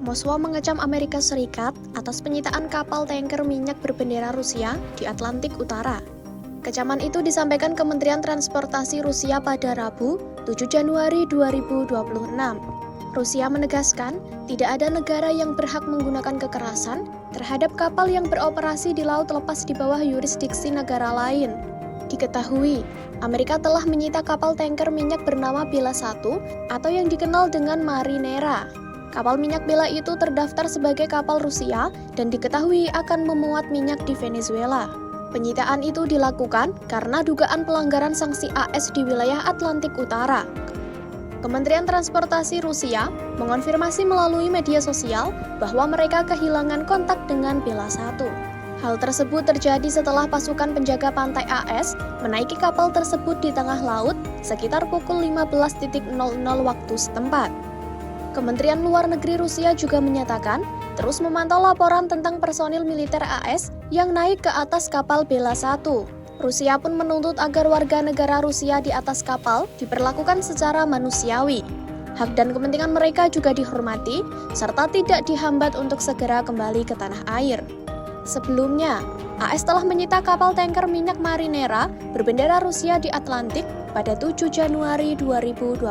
Moskwa mengecam Amerika Serikat atas penyitaan kapal tanker minyak berbendera Rusia di Atlantik Utara. Kecaman itu disampaikan Kementerian Transportasi Rusia pada Rabu, 7 Januari 2026. Rusia menegaskan tidak ada negara yang berhak menggunakan kekerasan terhadap kapal yang beroperasi di laut lepas di bawah yurisdiksi negara lain. Diketahui, Amerika telah menyita kapal tanker minyak bernama Bela 1 atau yang dikenal dengan Marinera. Kapal minyak Bela itu terdaftar sebagai kapal Rusia dan diketahui akan memuat minyak di Venezuela. Penyitaan itu dilakukan karena dugaan pelanggaran sanksi AS di wilayah Atlantik Utara. Kementerian Transportasi Rusia mengonfirmasi melalui media sosial bahwa mereka kehilangan kontak dengan Bela 1. Hal tersebut terjadi setelah pasukan penjaga pantai AS menaiki kapal tersebut di tengah laut sekitar pukul 15.00 waktu setempat. Kementerian Luar Negeri Rusia juga menyatakan terus memantau laporan tentang personil militer AS yang naik ke atas kapal Bela 1. Rusia pun menuntut agar warga negara Rusia di atas kapal diperlakukan secara manusiawi. Hak dan kepentingan mereka juga dihormati, serta tidak dihambat untuk segera kembali ke tanah air. Sebelumnya, AS telah menyita kapal tanker minyak Marinera berbendera Rusia di Atlantik pada 7 Januari 2026.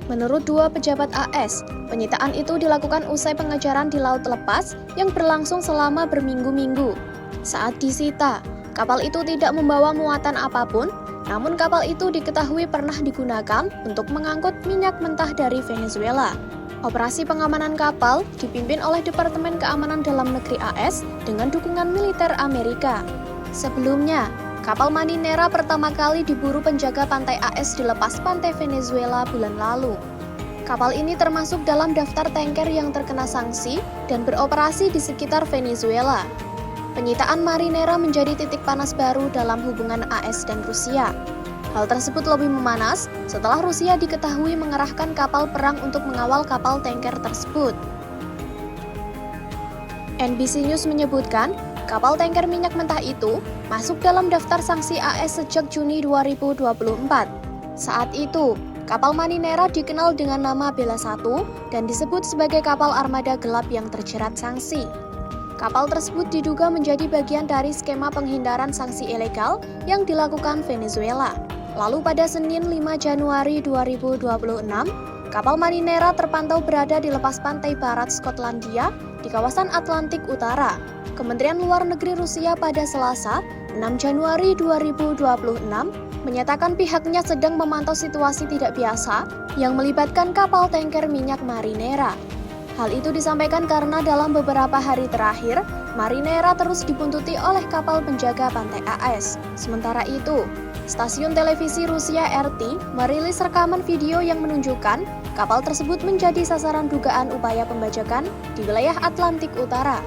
Menurut dua pejabat AS, penyitaan itu dilakukan usai pengejaran di laut lepas yang berlangsung selama berminggu-minggu. Saat disita, kapal itu tidak membawa muatan apapun, namun kapal itu diketahui pernah digunakan untuk mengangkut minyak mentah dari Venezuela. Operasi pengamanan kapal dipimpin oleh Departemen Keamanan Dalam Negeri AS dengan dukungan militer Amerika. Sebelumnya, kapal Marinera pertama kali diburu penjaga pantai AS di lepas pantai Venezuela bulan lalu. Kapal ini termasuk dalam daftar tanker yang terkena sanksi dan beroperasi di sekitar Venezuela. Penyitaan Marinera menjadi titik panas baru dalam hubungan AS dan Rusia. Hal tersebut lebih memanas setelah Rusia diketahui mengerahkan kapal perang untuk mengawal kapal tanker tersebut. NBC News menyebutkan, kapal tanker minyak mentah itu masuk dalam daftar sanksi AS sejak Juni 2024. Saat itu, kapal Marinera dikenal dengan nama Bela 1 dan disebut sebagai kapal armada gelap yang terjerat sanksi. Kapal tersebut diduga menjadi bagian dari skema penghindaran sanksi ilegal yang dilakukan Venezuela. Lalu pada Senin 5 Januari 2026, kapal Marinera terpantau berada di lepas pantai barat Skotlandia di kawasan Atlantik Utara. Kementerian Luar Negeri Rusia pada Selasa, 6 Januari 2026, menyatakan pihaknya sedang memantau situasi tidak biasa yang melibatkan kapal tanker minyak Marinera. Hal itu disampaikan karena dalam beberapa hari terakhir, Marinera terus dibuntuti oleh kapal penjaga pantai AS. Sementara itu, stasiun televisi Rusia RT merilis rekaman video yang menunjukkan kapal tersebut menjadi sasaran dugaan upaya pembajakan di wilayah Atlantik Utara.